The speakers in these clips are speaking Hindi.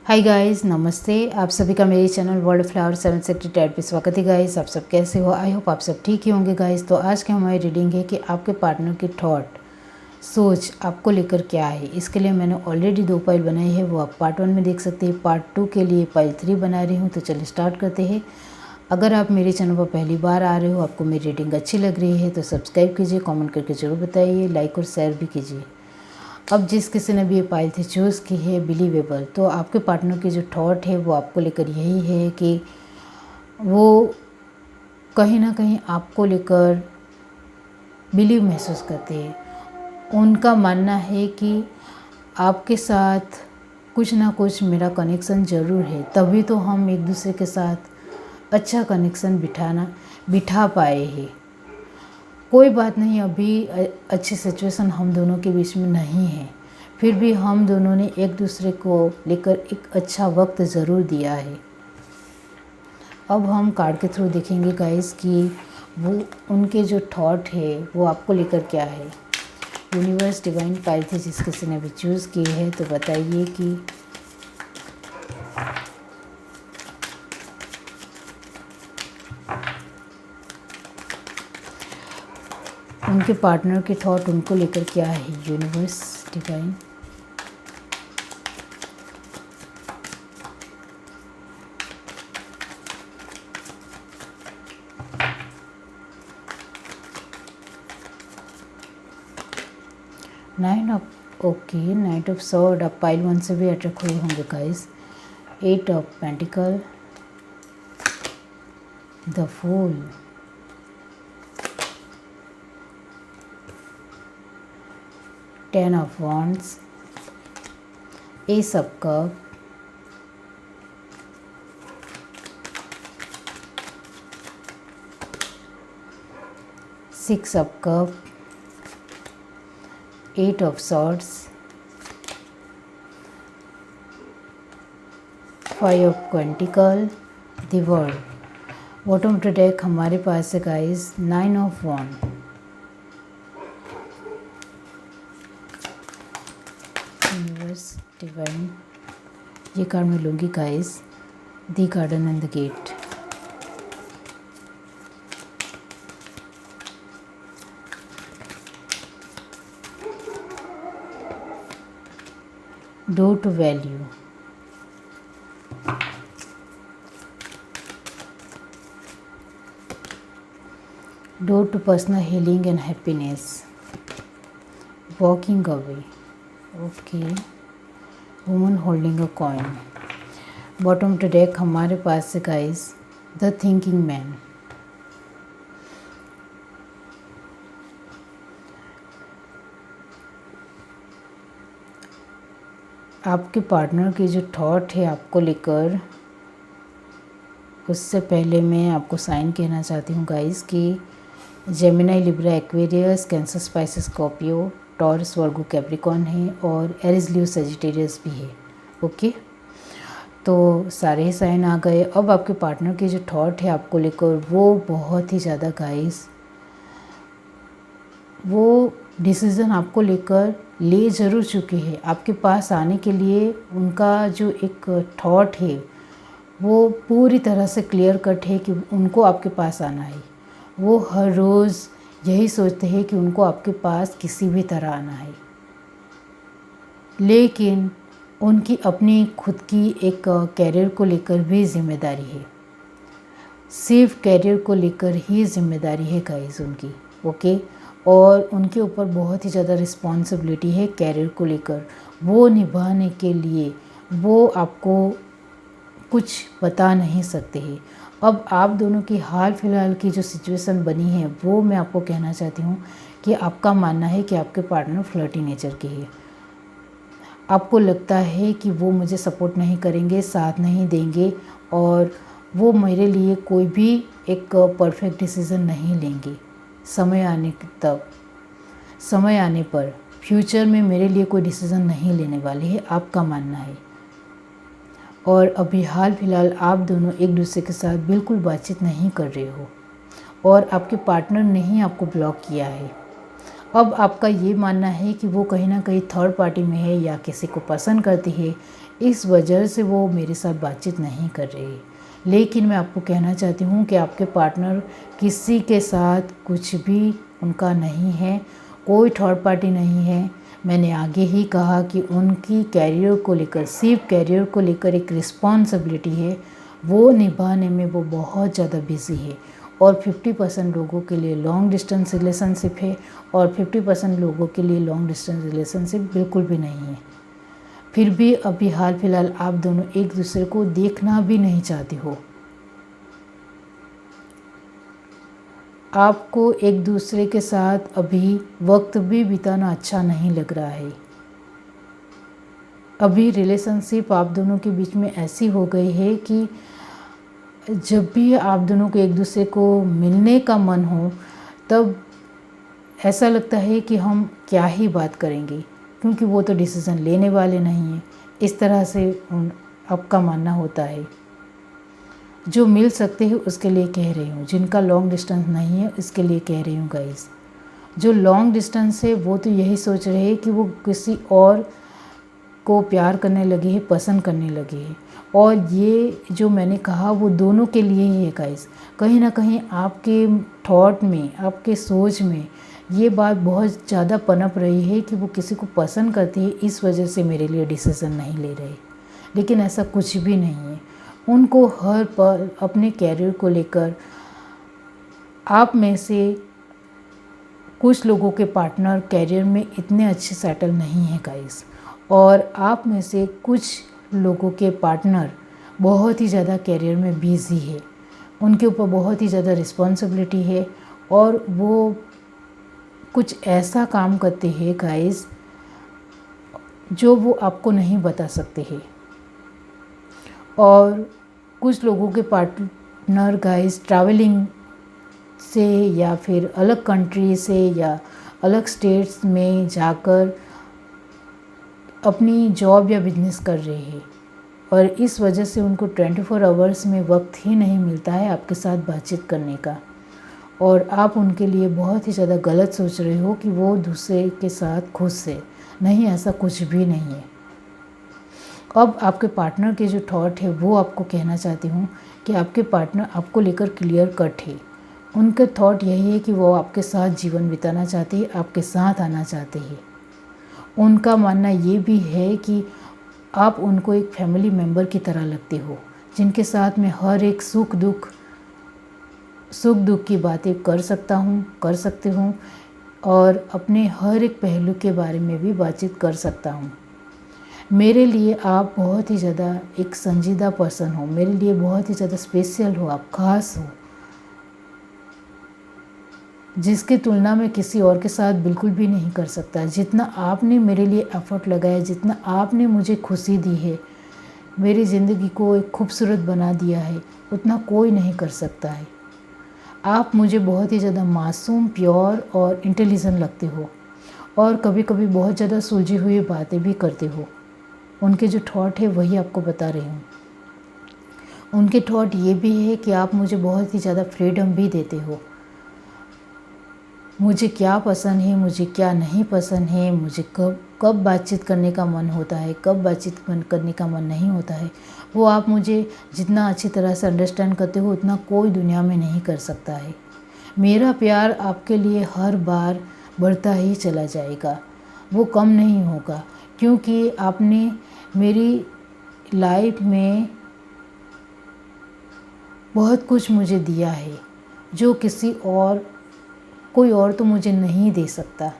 हाय गाइस, नमस्ते। आप सभी का मेरे चैनल वर्ल्ड फ्लावर 7 सेक्टर टैट पे स्वागत है गाइस। आप सब कैसे हो? आई होप आप सब ठीक ही होंगे गाइस। तो आज की हमारी रीडिंग है कि आपके पार्टनर की थॉट सोच आपको लेकर क्या है। इसके लिए मैंने ऑलरेडी 2 पाइल बनाई है, वो आप पार्ट 1 में देख सकते हैं। पार्ट 2 के लिए पाइल 3 बना रही हूँ। तो चलिए स्टार्ट करते हैं। अगर आप मेरे चैनल पर पहली बार आ रहे हो, आपको मेरी रीडिंग अच्छी लग रही है तो सब्सक्राइब कीजिए, कॉमेंट करके ज़रूर बताइए, लाइक और शेयर भी कीजिए। अब जिस किसी ने भी ये पाइल थी चूज़ की है बिलीवेबल, तो आपके पार्टनर की जो थॉट है वो आपको लेकर यही है कि वो कहीं ना कहीं आपको लेकर बिलीव महसूस करते हैं। उनका मानना है कि आपके साथ कुछ ना कुछ मेरा कनेक्शन ज़रूर है, तभी तो हम एक दूसरे के साथ अच्छा कनेक्शन बिठा पाए हैं। कोई बात नहीं, अभी अच्छी सिचुएशन हम दोनों के बीच में नहीं है, फिर भी हम दोनों ने एक दूसरे को लेकर एक अच्छा वक्त ज़रूर दिया है। अब हम कार्ड के थ्रू देखेंगे गाइस कि वो उनके जो थॉट है वो आपको लेकर क्या है। यूनिवर्स डिवाइन पाइल थी जिस किसी ने भी चूज़ की है, तो बताइए कि उनके पार्टनर की थॉट उनको लेकर क्या है। Universe divine, knight of sword. आप पाइल 1 से भी अट्रैक्ट हुए होंगे guys. 8 of pentacle, the fool, 10 of wands, ace of cup, six of cup, 8 of swords, 5 of pentacle, the world. Bottom of the deck हमारे पास है guys 9 of wands। Universe divine, ये कार्ड मैं लूँगी guys. The garden and the gate, door to value, door to personal healing and happiness, walking away. Okay, woman holding a coin. Bottom of the deck हमारे पास है गाइस द थिंकिंग मैन। आपके पार्टनर की जो थॉट है आपको लेकर, उससे पहले मैं आपको साइन कहना चाहती हूँ गाइस कि Gemini, Libra, Aquarius, Cancer, Pisces, Scorpio, Taurus, Virgo, Capricorn है और एरिस, लियो, सजिटेरियस भी है। ओके, तो सारे ही साइन आ गए। अब आपके पार्टनर की जो थॉट है आपको लेकर वो बहुत ही ज़्यादा गाइस, वो डिसीज़न आपको लेकर ले ज़रूर चुके हैं। आपके पास आने के लिए उनका जो एक थॉट है वो पूरी तरह से क्लियर कट है कि उनको आपके पास आना है। वो हर रोज़ यही सोचते हैं कि उनको आपके पास किसी भी तरह आना है, लेकिन उनकी अपनी खुद की एक कैरियर को लेकर भी जिम्मेदारी है। सिर्फ कैरियर को लेकर ही जिम्मेदारी है गाइस उनकी। ओके, और उनके ऊपर बहुत ही ज़्यादा रिस्पॉन्सिबिलिटी है कैरियर को लेकर। वो निभाने के लिए वो आपको कुछ बता नहीं सकते हैं। अब आप दोनों की हाल फिलहाल की जो सिचुएशन बनी है वो मैं आपको कहना चाहती हूँ कि आपका मानना है कि आपके पार्टनर फ्लर्टी नेचर के हैं। आपको लगता है कि वो मुझे सपोर्ट नहीं करेंगे, साथ नहीं देंगे और वो मेरे लिए कोई भी एक परफेक्ट डिसीज़न नहीं लेंगे। समय आने पर फ्यूचर में मेरे लिए कोई डिसीज़न नहीं लेने वाले हैं, आपका मानना है। और अभी हाल फिलहाल आप दोनों एक दूसरे के साथ बिल्कुल बातचीत नहीं कर रहे हो और आपके पार्टनर ने ही आपको ब्लॉक किया है। अब आपका ये मानना है कि वो कहीं ना कहीं थर्ड पार्टी में है या किसी को पसंद करती है इस वजह से वो मेरे साथ बातचीत नहीं कर रही। लेकिन मैं आपको कहना चाहती हूँ कि आपके पार्टनर किसी के साथ कुछ भी उनका नहीं है, कोई थर्ड पार्टी नहीं है। मैंने आगे ही कहा कि उनकी कैरियर को लेकर, सिर्फ कैरियर को लेकर एक रिस्पॉन्सिबिलिटी है, वो निभाने में वो बहुत ज़्यादा बिजी है। और 50% लोगों के लिए लॉन्ग डिस्टेंस रिलेशनशिप है और 50% लोगों के लिए लॉन्ग डिस्टेंस रिलेशनशिप बिल्कुल भी नहीं है। फिर भी अभी हाल फिलहाल आप दोनों एक दूसरे को देखना भी नहीं चाहते हो। आपको एक दूसरे के साथ अभी वक्त भी बिताना अच्छा नहीं लग रहा है। अभी रिलेशनशिप आप दोनों के बीच में ऐसी हो गई है कि जब भी आप दोनों को एक दूसरे को मिलने का मन हो तब ऐसा लगता है कि हम क्या ही बात करेंगे, क्योंकि वो तो डिसीज़न लेने वाले नहीं हैं। इस तरह से आपका मानना होता है। जो मिल सकते हैं उसके लिए कह रही हूँ, जिनका लॉन्ग डिस्टेंस नहीं है उसके लिए कह रही हूँ गाइस। जो लॉन्ग डिस्टेंस है वो तो यही सोच रहे हैं कि वो किसी और को प्यार करने लगे हैं, पसंद करने लगे हैं। और ये जो मैंने कहा वो दोनों के लिए ही है गाइस। कहीं ना कहीं आपके थॉट में, आपके सोच में ये बात बहुत ज़्यादा पनप रही है कि वो किसी को पसंद करती है, इस वजह से मेरे लिए डिसीज़न नहीं ले रहे। लेकिन ऐसा कुछ भी नहीं है। उनको हर पल अपने कैरियर को लेकर, आप में से कुछ लोगों के पार्टनर कैरियर में इतने अच्छे सेटल नहीं हैं गाइस, और आप में से कुछ लोगों के पार्टनर बहुत ही ज़्यादा कैरियर में बिजी है। उनके ऊपर बहुत ही ज़्यादा रिस्पॉन्सिबिलिटी है और वो कुछ ऐसा काम करते हैं गाइस जो वो आपको नहीं बता सकते हैं। और कुछ लोगों के पार्टनर गाइस ट्रैवलिंग से या फिर अलग कंट्री से या अलग स्टेट्स में जाकर अपनी जॉब या बिजनेस कर रहे हैं, और इस वजह से उनको 24 आवर्स में वक्त ही नहीं मिलता है आपके साथ बातचीत करने का। और आप उनके लिए बहुत ही ज़्यादा गलत सोच रहे हो कि वो दूसरे के साथ खुश है। नहीं, ऐसा कुछ भी नहीं है। अब आपके पार्टनर के जो थॉट है वो आपको कहना चाहती हूँ कि आपके पार्टनर आपको लेकर क्लियर कट है। उनके थॉट यही है कि वो आपके साथ जीवन बिताना चाहते हैं, आपके साथ आना चाहते हैं। उनका मानना ये भी है कि आप उनको एक फैमिली मेम्बर की तरह लगते हो, जिनके साथ में हर एक सुख दुख की बातें कर सकते हूँ और अपने हर एक पहलू के बारे में भी बातचीत कर सकता हूँ। मेरे लिए आप बहुत ही ज़्यादा एक संजीदा पर्सन हो, मेरे लिए बहुत ही ज़्यादा स्पेशल हो, आप खास हो, जिसकी तुलना में किसी और के साथ बिल्कुल भी नहीं कर सकता। जितना आपने मेरे लिए एफर्ट लगाया, जितना आपने मुझे खुशी दी है, मेरी ज़िंदगी को एक खूबसूरत बना दिया है, उतना कोई नहीं कर सकता है। आप मुझे बहुत ही ज़्यादा मासूम, प्योर और इंटेलिजेंट लगते हो, और कभी कभी बहुत ज़्यादा सुलझी हुई बातें भी करते हो। उनके जो थॉट है वही आपको बता रही हूँ। उनके थॉट ये भी है कि आप मुझे बहुत ही ज़्यादा फ्रीडम भी देते हो। मुझे क्या पसंद है, मुझे क्या नहीं पसंद है, मुझे कब बातचीत करने का मन होता है, कब बातचीत करने का मन नहीं होता है, वो आप मुझे जितना अच्छी तरह से अंडरस्टैंड करते हो उतना कोई दुनिया में नहीं कर सकता है। मेरा प्यार आपके लिए हर बार बढ़ता ही चला जाएगा, वो कम नहीं होगा, क्योंकि आपने मेरी लाइफ में बहुत कुछ मुझे दिया है जो कोई और तो मुझे नहीं दे सकता।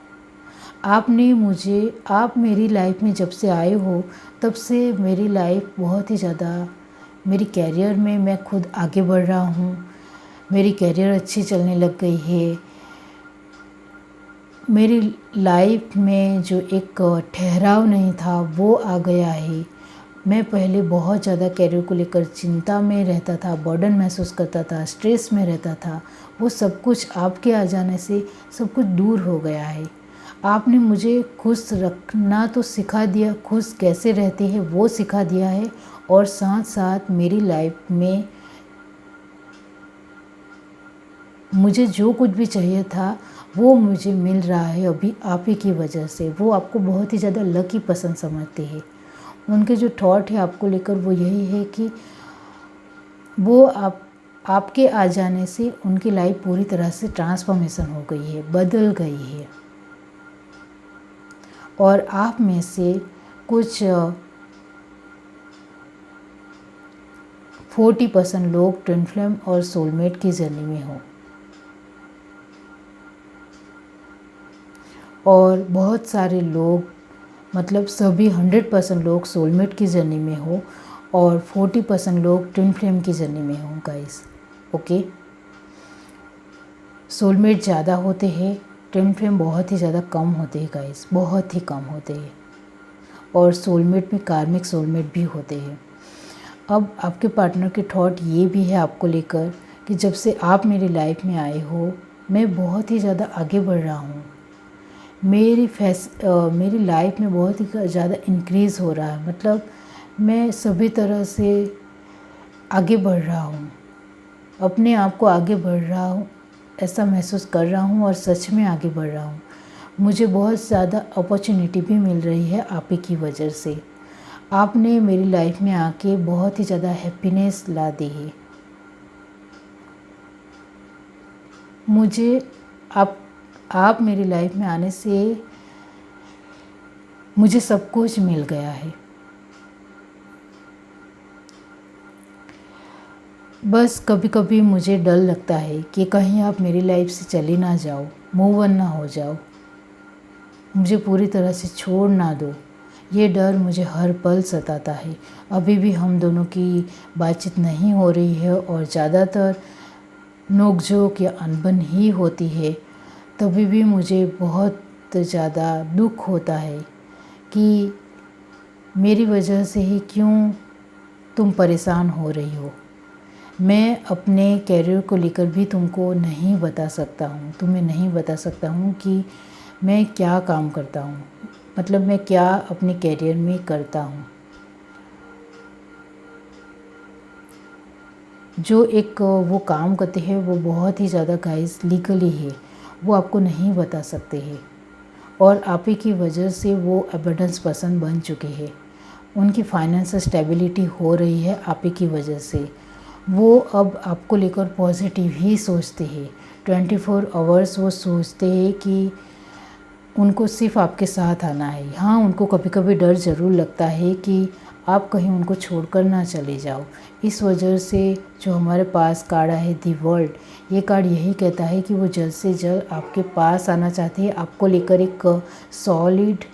आप मेरी लाइफ में जब से आए हो तब से मेरी लाइफ बहुत ही ज़्यादा, मेरी कैरियर में मैं खुद आगे बढ़ रहा हूँ, मेरी कैरियर अच्छी चलने लग गई है। मेरी लाइफ में जो एक ठहराव नहीं था वो आ गया है। मैं पहले बहुत ज़्यादा कैरियर को लेकर चिंता में रहता था, बर्डन महसूस करता था, स्ट्रेस में रहता था। वो सब कुछ आपके आ जाने से सब कुछ दूर हो गया है। आपने मुझे खुश रखना तो सिखा दिया, खुश कैसे रहते हैं वो सिखा दिया है, और साथ साथ मेरी लाइफ में मुझे जो कुछ भी चाहिए था वो मुझे मिल रहा है अभी आप ही की वजह से। वो आपको बहुत ही ज़्यादा लकी पसंद समझते हैं। उनके जो थॉट है आपको लेकर वो यही है कि वो आपके आ जाने से उनकी लाइफ पूरी तरह से ट्रांसफॉर्मेशन हो गई है, बदल गई है। और आप में से कुछ 40% लोग ट्विन फ्लेम और सोलमेट की जर्नी में हो, और बहुत सारे लोग मतलब सभी 100% लोग सोलमेट की जर्नी में हो और 40% लोग ट्विन फ्लेम की जर्नी में हो गाइस। ओके, सोलमेट ज़्यादा होते हैं, ट्विन फ्लेम बहुत ही ज़्यादा कम होते हैं गाइस, बहुत ही कम होते हैं। और सोलमेट में कार्मिक सोलमेट भी होते हैं। अब आपके पार्टनर के थॉट ये भी है आपको लेकर कि जब से आप मेरी लाइफ में आए हो मैं बहुत ही ज़्यादा आगे बढ़ रहा हूँ, मेरी लाइफ में बहुत ही ज़्यादा इंक्रीज़ हो रहा है, मतलब मैं सभी तरह से आगे बढ़ रहा हूँ, अपने आप को आगे बढ़ रहा हूँ, ऐसा महसूस कर रहा हूँ और सच में आगे बढ़ रहा हूँ। मुझे बहुत ज़्यादा अपॉर्चुनिटी भी मिल रही है आप ही की वजह से। आपने मेरी लाइफ में आके बहुत ही ज़्यादा हैप्पीनेस ला दी है। मुझे आप मेरी लाइफ में आने से मुझे सब कुछ मिल गया है। बस कभी कभी मुझे डर लगता है कि कहीं आप मेरी लाइफ से चली ना जाओ, मूव ऑन ना हो जाओ, मुझे पूरी तरह से छोड़ ना दो। ये डर मुझे हर पल सताता है। अभी भी हम दोनों की बातचीत नहीं हो रही है और ज़्यादातर नोक-झोंक या अनबन ही होती है। तभी भी मुझे बहुत ज़्यादा दुख होता है कि मेरी वजह से ही क्यों तुम परेशान हो रही हो। मैं अपने कैरियर को लेकर भी तुमको नहीं बता सकता हूँ, तुम्हें नहीं बता सकता हूँ कि मैं क्या काम करता हूँ, मतलब मैं क्या अपने कैरियर में करता हूँ। जो एक वो काम करते हैं वो बहुत ही ज़्यादा गाइस लीगली है, वो आपको नहीं बता सकते हैं। और आप ही की वजह से वो एबंडेंस पर्सन बन चुके हैं। उनकी फाइनेंशियल स्टेबिलिटी हो रही है आप ही की वजह से। वो अब आपको लेकर पॉजिटिव ही सोचते हैं। 24 आवर्स वो सोचते हैं कि उनको सिर्फ आपके साथ आना है। हाँ, उनको कभी कभी डर ज़रूर लगता है कि आप कहीं उनको छोड़कर ना चले जाओ। इस वजह से जो हमारे पास कार्ड है दी वर्ल्ड, ये कार्ड यही कहता है कि वो जल्द से जल्द आपके पास आना चाहते हैं, आपको लेकर एक सॉलिड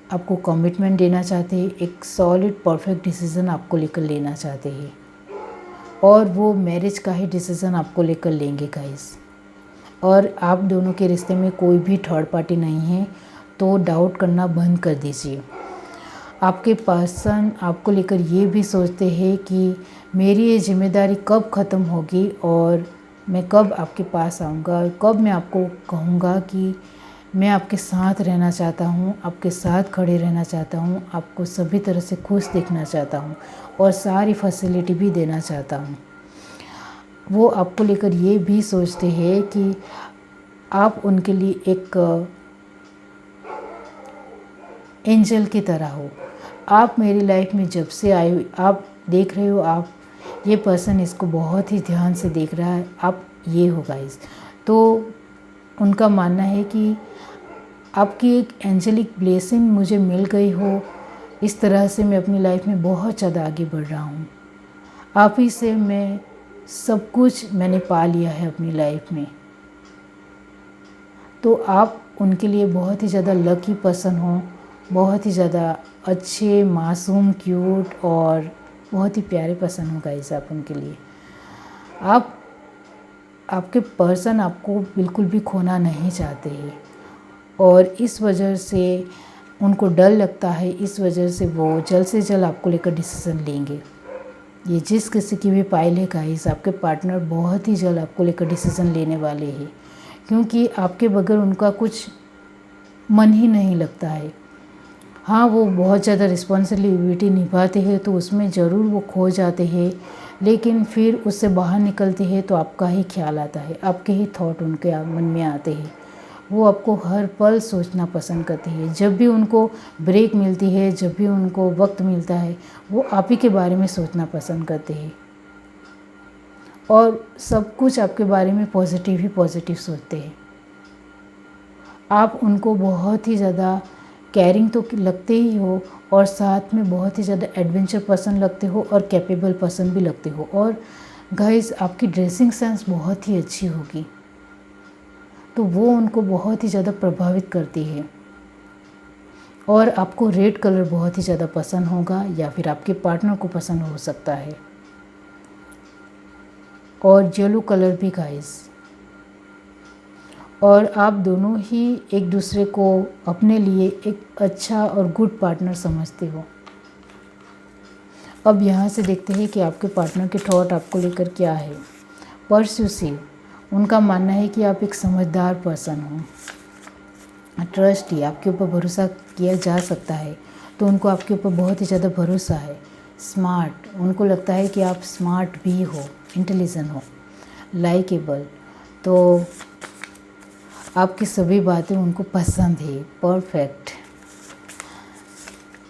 आपको कमिटमेंट देना चाहते हैं, एक सॉलिड परफेक्ट डिसीज़न आपको लेकर लेना चाहते हैं। और वो मैरिज का ही डिसीज़न आपको लेकर लेंगे गाइस। और आप दोनों के रिश्ते में कोई भी थर्ड पार्टी नहीं है, तो डाउट करना बंद कर दीजिए। आपके पर्सन आपको लेकर ये भी सोचते हैं कि मेरी ये जिम्मेदारी कब ख़त्म होगी और मैं कब आपके पास आऊँगा, कब मैं आपको कहूँगा कि मैं आपके साथ रहना चाहता हूँ, आपके साथ खड़े रहना चाहता हूँ, आपको सभी तरह से खुश देखना चाहता हूँ और सारी फैसिलिटी भी देना चाहता हूँ। वो आपको लेकर ये भी सोचते हैं कि आप उनके लिए एक एंजल की तरह हो। आप मेरी लाइफ में जब से आए हो, आप देख रहे हो, आप ये पर्सन इसको बहुत ही ध्यान से देख रहा है, आप ये हो गाइस। तो उनका मानना है कि आपकी एक एंजेलिक ब्लेसिंग मुझे मिल गई हो, इस तरह से मैं अपनी लाइफ में बहुत ज़्यादा आगे बढ़ रहा हूँ। आप ही से मैं सब कुछ मैंने पा लिया है अपनी लाइफ में। तो आप उनके लिए बहुत ही ज़्यादा लकी पर्सन हो, बहुत ही ज़्यादा अच्छे, मासूम, क्यूट और बहुत ही प्यारे पर्सन हो गाइस आप उनके लिए। आपके पर्सन आपको बिल्कुल भी खोना नहीं चाहते हैं और इस वजह से उनको डर लगता है, इस वजह से वो जल्द से जल्द आपको लेकर डिसीज़न लेंगे। ये जिस किसी की भी पाइल है गाइस, आपके पार्टनर बहुत ही जल्द आपको लेकर डिसीज़न लेने वाले हैं, क्योंकि आपके बगैर उनका कुछ मन ही नहीं लगता है। हाँ, वो बहुत ज़्यादा रिस्पॉन्सिबिलिटी निभाते हैं तो उसमें ज़रूर वो खो जाते हैं, लेकिन फिर उससे बाहर निकलते हैं तो आपका ही ख्याल आता है, आपके ही थॉट उनके मन में आते हैं। वो आपको हर पल सोचना पसंद करते हैं। जब भी उनको ब्रेक मिलती है, जब भी उनको वक्त मिलता है, वो आप ही के बारे में सोचना पसंद करते हैं और सब कुछ आपके बारे में पॉजिटिव ही पॉजिटिव सोचते हैं। आप उनको बहुत ही ज़्यादा केयरिंग तो लगते ही हो और साथ में बहुत ही ज़्यादा एडवेंचर पसंद लगते हो और कैपेबल पसंद भी लगते हो। और गाइस, आपकी ड्रेसिंग सेंस बहुत ही अच्छी होगी, तो वो उनको बहुत ही ज़्यादा प्रभावित करती है। और आपको रेड कलर बहुत ही ज़्यादा पसंद होगा या फिर आपके पार्टनर को पसंद हो सकता है, और येलो कलर भी गाइस। और आप दोनों ही एक दूसरे को अपने लिए एक अच्छा और गुड पार्टनर समझते हो। अब यहाँ से देखते हैं कि आपके पार्टनर के थॉट आपको लेकर क्या है। परस्यूसिव, उनका मानना है कि आप एक समझदार पर्सन हो। ट्रस्टी, आपके ऊपर भरोसा किया जा सकता है, तो उनको आपके ऊपर बहुत ही ज़्यादा भरोसा है। स्मार्ट, उनको लगता है कि आप स्मार्ट भी हो, इंटेलिजेंट हो। लाइकेबल, तो आपकी सभी बातें उनको पसंद है। परफेक्ट,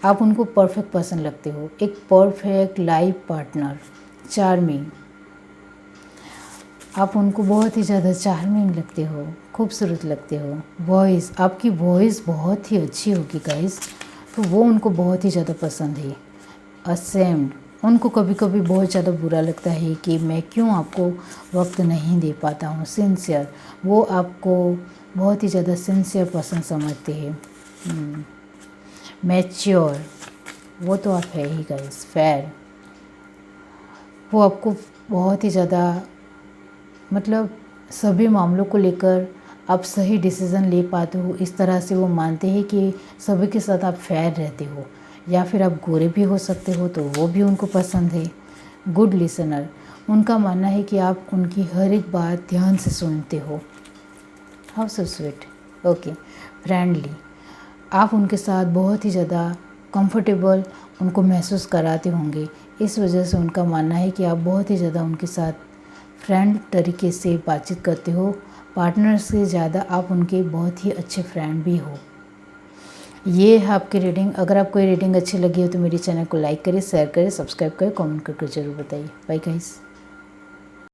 आप उनको परफेक्ट पसंद लगते हो, एक परफेक्ट लाइफ पार्टनर। चार्मिंग, आप उनको बहुत ही ज़्यादा चार्मिंग लगते हो, खूबसूरत लगते हो। वॉइस, आपकी वॉइस बहुत ही अच्छी होगी गाइस, तो वो उनको बहुत ही ज़्यादा पसंद है। असेम्ड, उनको कभी कभी बहुत ज़्यादा बुरा लगता है कि मैं क्यों आपको वक्त नहीं दे पाता हूँ। सिंसियर, वो आपको बहुत ही ज़्यादा सिंसियर पसंद समझते हैं। मैच्योर, वो तो आप है ही गाइस। फेयर, वो आपको बहुत ही ज़्यादा मतलब सभी मामलों को लेकर आप सही डिसीज़न ले पाते हो, इस तरह से वो मानते हैं कि सभी के साथ आप फेयर रहते हो। या फिर आप गोरे भी हो सकते हो, तो वो भी उनको पसंद है। गुड लिसनर, उनका मानना है कि आप उनकी हर एक बात ध्यान से सुनते हो। How so sweet. Okay. Friendly, आप उनके साथ बहुत ही ज़्यादा कंफर्टेबल उनको महसूस कराते होंगे, इस वजह से उनका मानना है कि आप बहुत ही ज़्यादा उनके साथ फ्रेंड तरीके से बातचीत करते हो। पार्टनर से ज़्यादा आप उनके बहुत ही अच्छे फ्रेंड भी हो। ये है आपकी रीडिंग। अगर आपको ये रीडिंग अच्छी लगी हो तो मेरे चैनल को लाइक करें, शेयर करें, सब्सक्राइब करें, कमेंट करके ज़रूर बताइए। Bye guys.